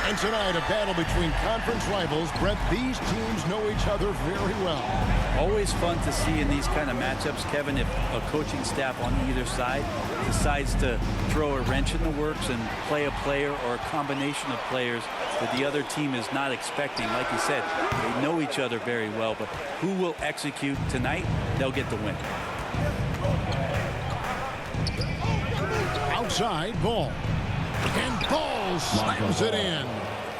And tonight, a battle between conference rivals. Brett, these teams know each other very well. Always fun to see in these kind of matchups, Kevin, if a coaching staff on either side decides to throw a wrench in the works and play a player or a combination of players that the other team is not expecting. Like you said, they know each other very well, but who will execute tonight, they'll get the win. Outside ball. And Ball slams it in.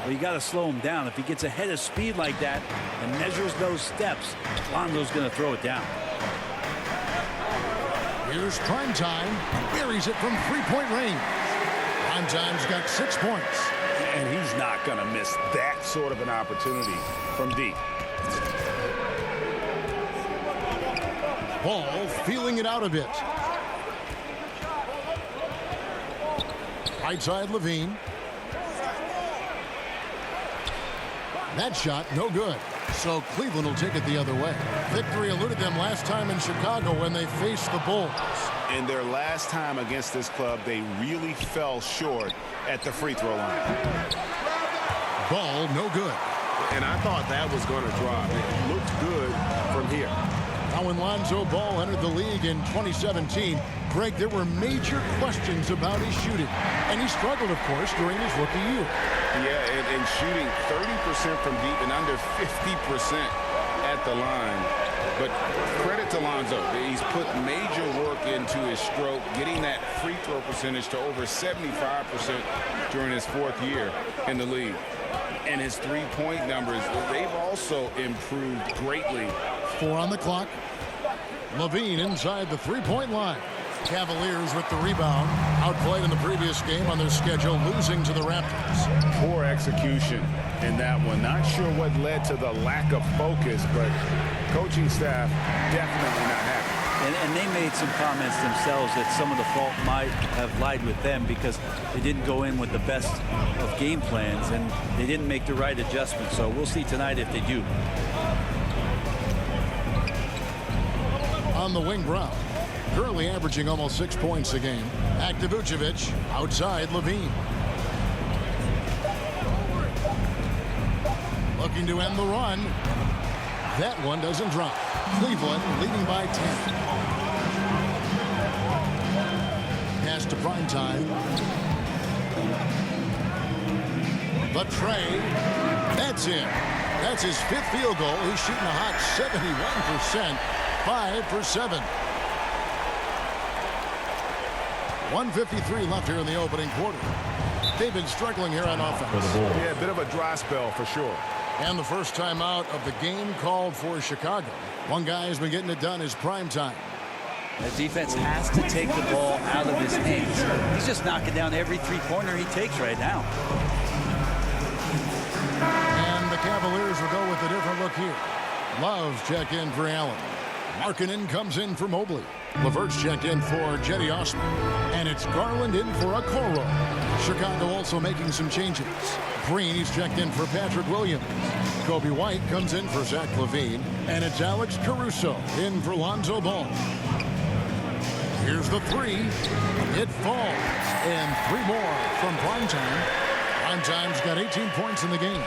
Well, you got to slow him down. If he gets ahead of speed like that and measures those steps, Lonzo's going to throw it down. Here's Primetime. Buries it from three-point range. Primetime's got 6 points. And he's not going to miss that sort of an opportunity from deep. Ball feeling it out a bit. Right side, Levine. That shot, no good. So Cleveland will take it the other way. Victory eluded them last time in Chicago when they faced the Bulls. In their last time against this club, they really fell short at the free throw line. Ball, no good. And I thought that was going to drop. It looked good from here. Now when Lonzo Ball entered the league in 2017, Greg, there were major questions about his shooting. And he struggled, of course, during his rookie year. Yeah, and shooting 30% from deep and under 50% at the line. But credit to Lonzo. He's put major work into his stroke, getting that free throw percentage to over 75% during his fourth year in the league. And his three-point numbers, they've also improved greatly. 4 on the clock. Levine inside the three-point line. Cavaliers with the rebound. Outplayed in the previous game on their schedule, losing to the Raptors. Poor execution in that one. Not sure what led to the lack of focus, but coaching staff definitely not happy. And they made some comments themselves that some of the fault might have lied with them because they didn't go in with the best of game plans and they didn't make the right adjustments. So we'll see tonight if they do. On the wing, Brown. Currently averaging almost 6 points a game. Akdavucevic outside Levine. Looking to end the run. That one doesn't drop. Cleveland leading by 10. Pass to Primetime. The tray. That's it. That's his 5th field goal. He's shooting a hot 71%. 5 for 7. 1:53 left here in the opening quarter. They've been struggling here on offense. Yeah, a bit of a dry spell for sure. And the first time out of the game called for Chicago. One guy has been getting it done is Primetime. The defense has to take the ball out of his hands. He's just knocking down every three-pointer he takes right now. And the Cavaliers will go with a different look here. Love's checked in for Allen. Markkanen comes in for Mobley. LeVert's checked in for Jetty Osman. And it's Garland in for Okoro. Chicago also making some changes. Green, he's checked in for Patrick Williams. Kobe White comes in for Zach LaVine. And it's Alex Caruso in for Lonzo Ball. Here's the three. It falls. And 3 more from Primetime. Primetime's got 18 points in the game.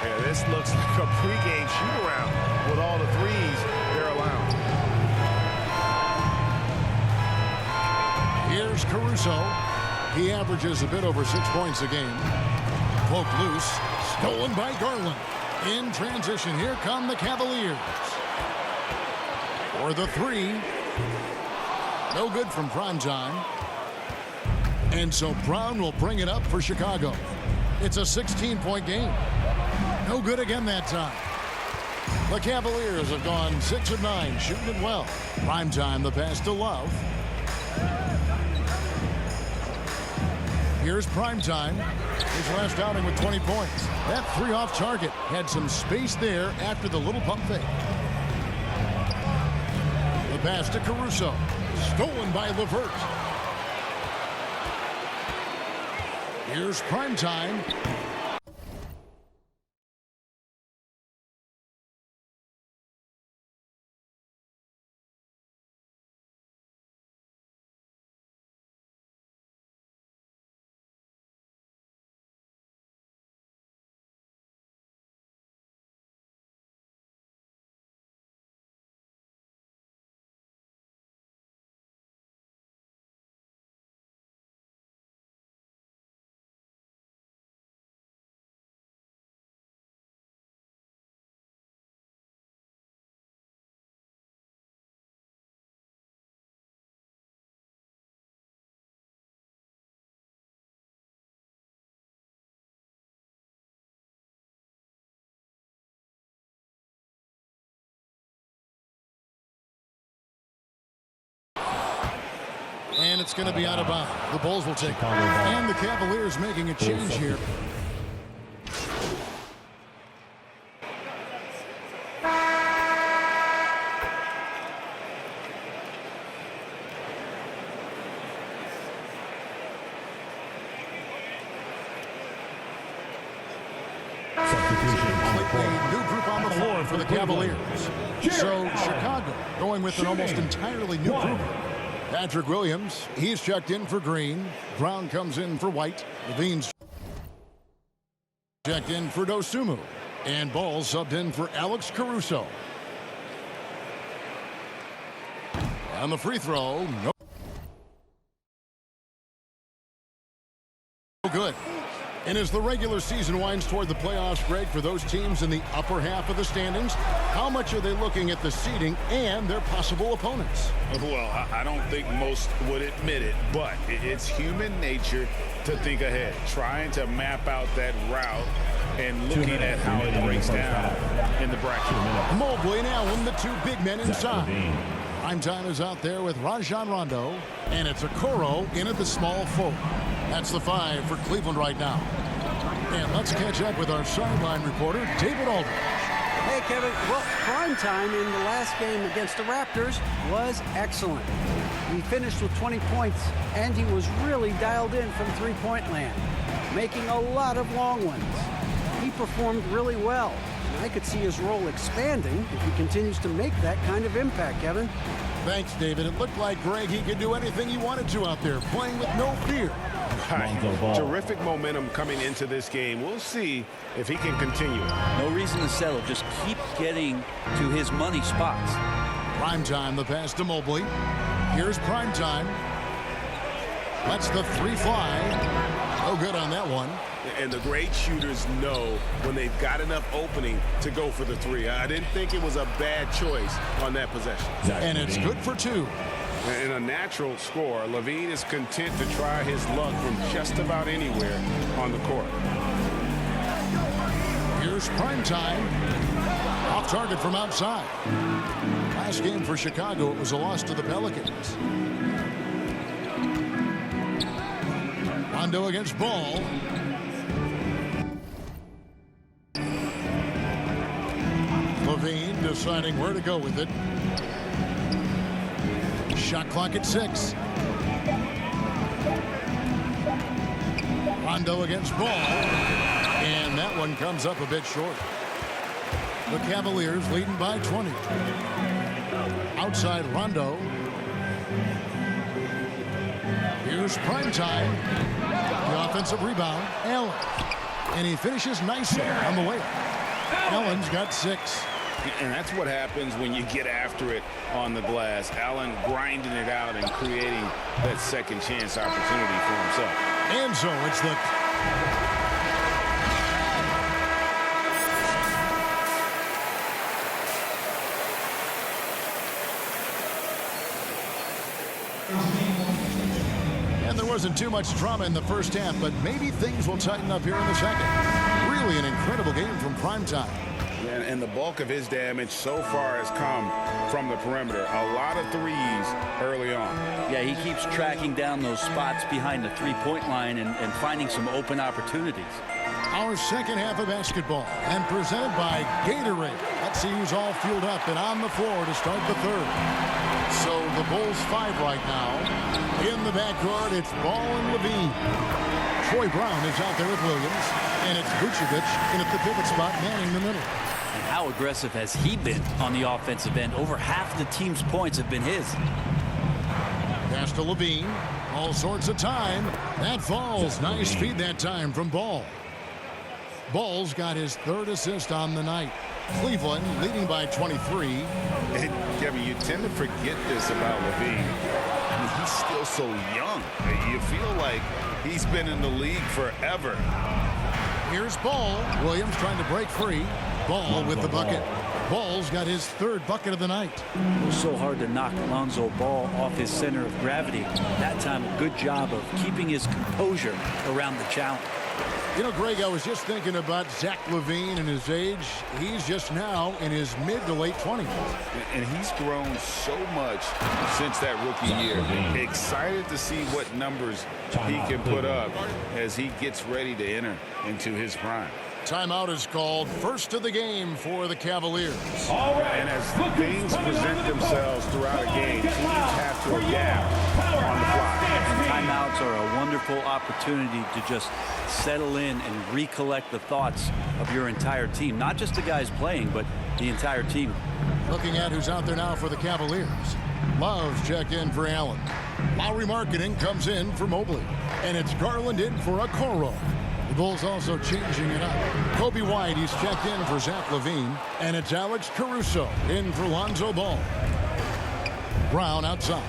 Yeah, this looks like a pregame shoot-around with all the threes they're allowing. Here's Caruso. He averages a bit over 6 points a game. Poked loose. Stolen by Garland. In transition, here come the Cavaliers. For the three. No good from Primetime. And so Brown will bring it up for Chicago. It's a 16-point game. No good again that time. The Cavaliers have gone 6 of 9, shooting it well. Primetime, the pass to Love. Here's Primetime. His last outing with 20 points. That 3 off target had some space there after the little pump fake. The pass to Caruso. Stolen by LeVert. Here's Primetime. And it's going to be out of bounds. The Bulls will take it. And the Cavaliers making a change here. New group on the floor for the Cavaliers. So Chicago going with an almost entirely new group. Patrick Williams, he's checked in for Green. Brown comes in for White. Levine's checked in for Dosunmu. And Ball subbed in for Alex Caruso. On the free throw, no good. And as the regular season winds toward the playoffs, Greg, for those teams in the upper half of the standings, how much are they looking at the seeding and their possible opponents? Well, I don't think most would admit it, but it's human nature to think ahead, trying to map out that route and looking at how it breaks down in the bracket. Mobley and Allen, the two big men inside. Primetime is out there with Rajon Rondo, and it's Okoro in at the small forward. That's the 5 for Cleveland right now. And let's catch up with our sideline reporter, David Aldridge. Hey, Kevin. Well, primetime in the last game against the Raptors was excellent. He finished with 20 points, and he was really dialed in from three-point land, making a lot of long ones. He performed really well. And I could see his role expanding if he continues to make that kind of impact, Kevin. Thanks, David. It looked like Greg, he could do anything he wanted to out there, playing with no fear. Right. Terrific momentum coming into this game. We'll see if he can continue. No reason to settle. Just keep getting to his money spots. Primetime, the pass to Mobley. Here's Primetime. Lets the 3 fly. No good on that one. And the great shooters know when they've got enough opening to go for the 3. I didn't think it was a bad choice on that possession. And it's good for 2. In a natural score, Levine is content to try his luck from just about anywhere on the court. Here's Primetime. Off target from outside. Last game for Chicago, it was a loss to the Pelicans. Rondo against Ball. Levine deciding where to go with it. Shot clock at 6. Rondo against Ball. And that one comes up a bit short. The Cavaliers leading by 20. Outside Rondo. Here's Primetime. The offensive rebound, Allen. And he finishes nicely on the way. Allen's got 6. And that's what happens when you get after it on the glass. Allen grinding it out and creating that second chance opportunity for himself. And so it's the... And there wasn't too much drama in the first half, but maybe things will tighten up here in the second. Really an incredible game from Primetime. And the bulk of his damage so far has come from the perimeter. A lot of threes early on. Yeah, he keeps tracking down those spots behind the three-point line and finding some open opportunities. Our second half of basketball and presented by Gatorade. Let's see who's all fueled up and on the floor to start the third. So the Bulls 5 right now. In the backcourt, it's Ball and Levine. Troy Brown is out there with Williams. And it's Vucevic in at the pivot spot, manning the middle. And how aggressive has he been on the offensive end? Over half the team's points have been his. Pass to Levine. All sorts of time. That falls. Nice feed that time from Ball. Ball's got his 3rd assist on the night. Cleveland leading by 23. And, Kevin, you tend to forget this about Levine. I mean, he's still so young. You feel like he's been in the league forever. Here's Ball. Williams trying to break free. Ball with the bucket. Ball's got his 3rd bucket of the night. It was so hard to knock Lonzo Ball off his center of gravity. That time, a good job of keeping his composure around the challenge. You know, Greg, I was just thinking about Zach LaVine and his age. He's just now in his mid to late 20s. And he's grown so much since that rookie year. Excited to see what numbers he can put up as he gets ready to enter into his prime. Timeout is called. First of the game for the Cavaliers. And as things present themselves throughout a game, teams have to adapt on the fly. And timeouts are a wonderful opportunity to just settle in and recollect the thoughts of your entire team. Not just the guys playing, but the entire team. Looking at who's out there now for the Cavaliers. Love's checked in for Allen. Lauri Markkanen comes in for Mobley. And it's Garland in for Okoro. The Bulls also changing it up. Kobe White, he's checked in for Zach LaVine. And it's Alex Caruso in for Lonzo Ball. Brown outside.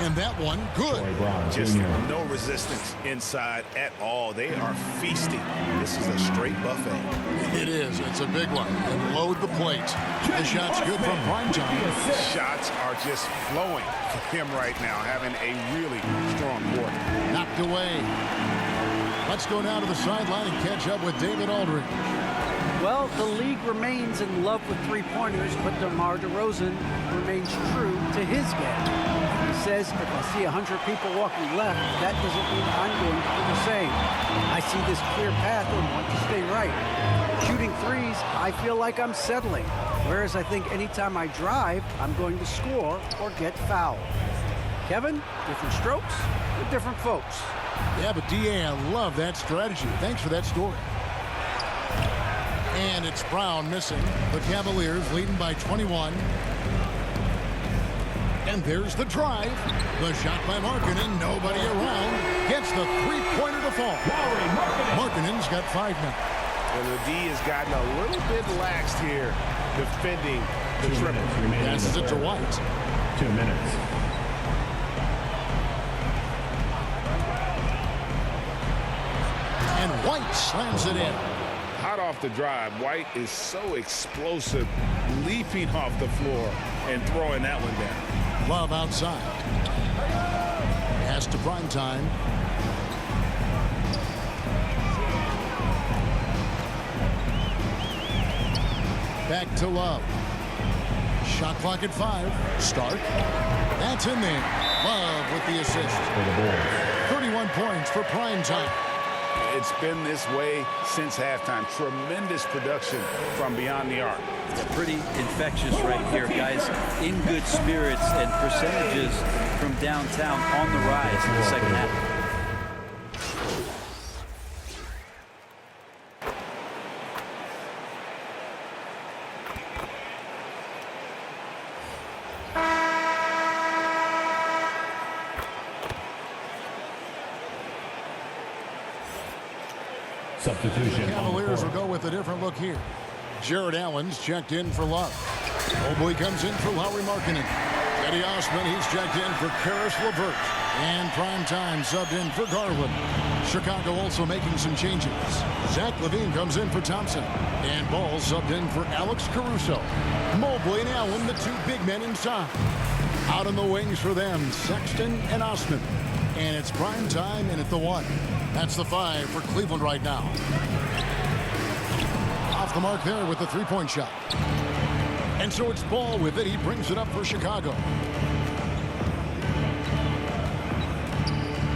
And that one, good. Just no resistance inside at all. They are feasting. This is a straight buffet. It is. It's a big one. And load the plate. The shot's good from primetime. Shots are just flowing for him right now, having a really strong quarter. Knocked away. Let's go now to the sideline and catch up with David Aldridge. Well, the league remains in love with three-pointers, but DeMar DeRozan remains true to his game. He says, if I see 100 people walking left, that doesn't mean I'm going to do the same. I see this clear path and want to stay right. Shooting threes, I feel like I'm settling. Whereas I think anytime I drive, I'm going to score or get fouled. Kevin, different strokes with different folks. Yeah, but D.A., I love that strategy. Thanks for that story. And it's Brown missing. The Cavaliers leading by 21. And there's the drive. The shot by Markkanen. Nobody around. Gets the three-pointer to fall. Markkanen's got 5 now. And the D has gotten a little bit laxed here defending the triple. Passes it to White. 2 minutes. And White slams it in. Hot off the drive, White is so explosive, leaping off the floor and throwing that one down. Love outside. Pass to primetime. Back to Love. Shot clock at 5. Stark. That's in there. Love with the assist. For the Bulls. 31 points for primetime. It's been this way since halftime. Tremendous production from beyond the arc. Pretty infectious right here, guys. In good spirits and percentages from downtown on the rise in the second half. Substitution. Cavaliers will go with a different look here. Jared Allen's checked in for Love. Mobley comes in for Lauri Markkanen. Eddie Osman, he's checked in for Karis LeVert. And primetime subbed in for Garland. Chicago also making some changes. Zach LaVine comes in for Thompson. And Ball subbed in for Alex Caruso. Mobley and Allen, the two big men inside. Out on the wings for them, Sexton and Osman. And it's primetime and at the 1. That's the 5 for Cleveland right now. Off the mark there with the three-point shot. And so it's Ball with it. He brings it up for Chicago.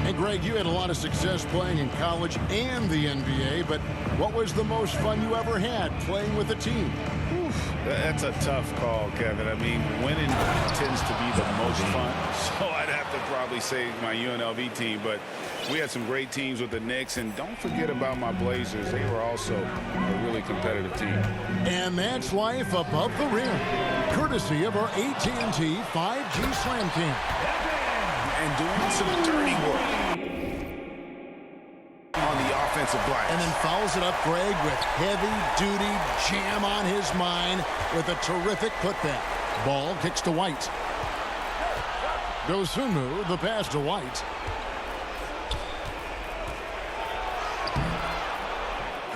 Hey, Greg, you had a lot of success playing in college and the NBA, but what was the most fun you ever had playing with a team? That's a tough call, Kevin. I mean, winning tends to be the most fun. So I'd have to probably say my UNLV team, but we had some great teams with the Knicks, and don't forget about my Blazers. They were also a really competitive team. And that's life above the rim, courtesy of our AT&T 5G Slam Cam. And doing some dirty work on the offensive glass. And then fouls it up, Greg, with heavy-duty jam on his mind with a terrific putback. Ball kicks to White. Dosunmu, the pass to White.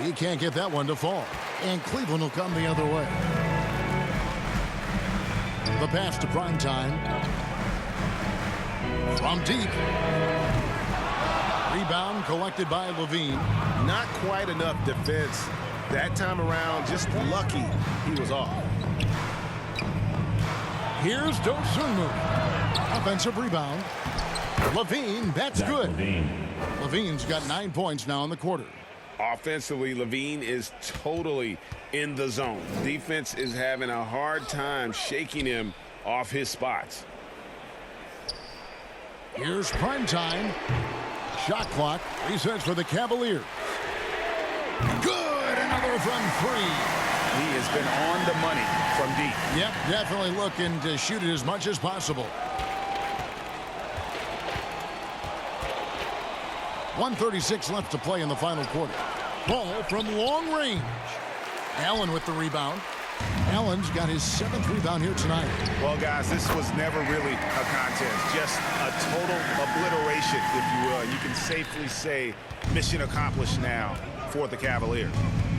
He can't get that one to fall. And Cleveland will come the other way. The pass to primetime. From deep. Rebound collected by Levine. Not quite enough defense that time around. Just lucky he was off. Here's Dosunmu. Offensive rebound. Levine, that's Zach good. Levine. Levine's got 9 points now in the quarter. Offensively, Levine is totally in the zone. Defense is having a hard time shaking him off his spots. Here's prime time. Shot clock resets for the Cavaliers. Good, another from three. He has been on the money from deep. Yep, definitely looking to shoot it as much as possible. 1:36 left to play in the final quarter. Ball from long range. Allen with the rebound. Allen's got his 7th rebound here tonight. Well, guys, this was never really a contest. Just a total obliteration, if you will. You can safely say mission accomplished now for the Cavaliers.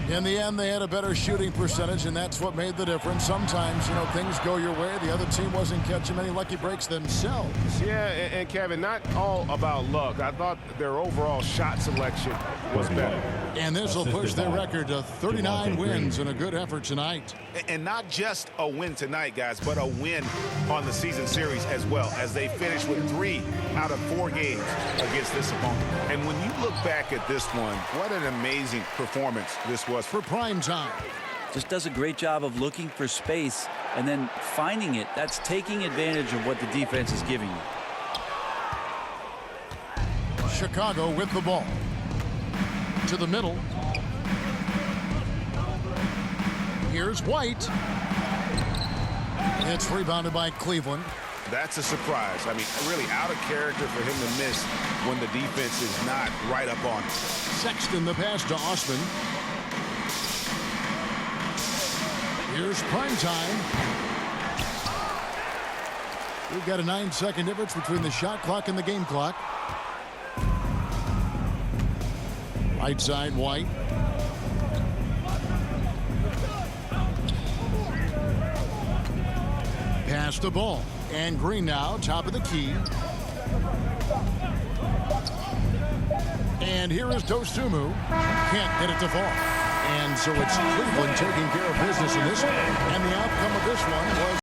In the end, they had a better shooting percentage, and that's what made the difference. Sometimes, things go your way. The other team wasn't catching many lucky breaks themselves. Yeah, and Kevin, not all about luck. I thought their overall shot selection was better. And this will push their record to 39 wins and a good effort tonight. And not just a win tonight, guys, but a win on the season series as well, as they finish with 3 out of 4 games against this opponent. And when you look back at this one, what an amazing performance this was For prime time. Just does a great job of looking for space and then finding it. That's taking advantage of what the defense is giving you. Chicago with the ball. To the middle. Here's White. It's rebounded by Cleveland. That's a surprise. I mean, really out of character for him to miss when the defense is not right up on him. Sexton the pass to Osman. Here's prime time. We've got a 9-second difference between the shot clock and the game clock. Right side, White. Pass the ball. And Green now, top of the key. And here is Dosunmu. Can't get it to fall. And so it's Cleveland taking care of business in this one. And the outcome of this one was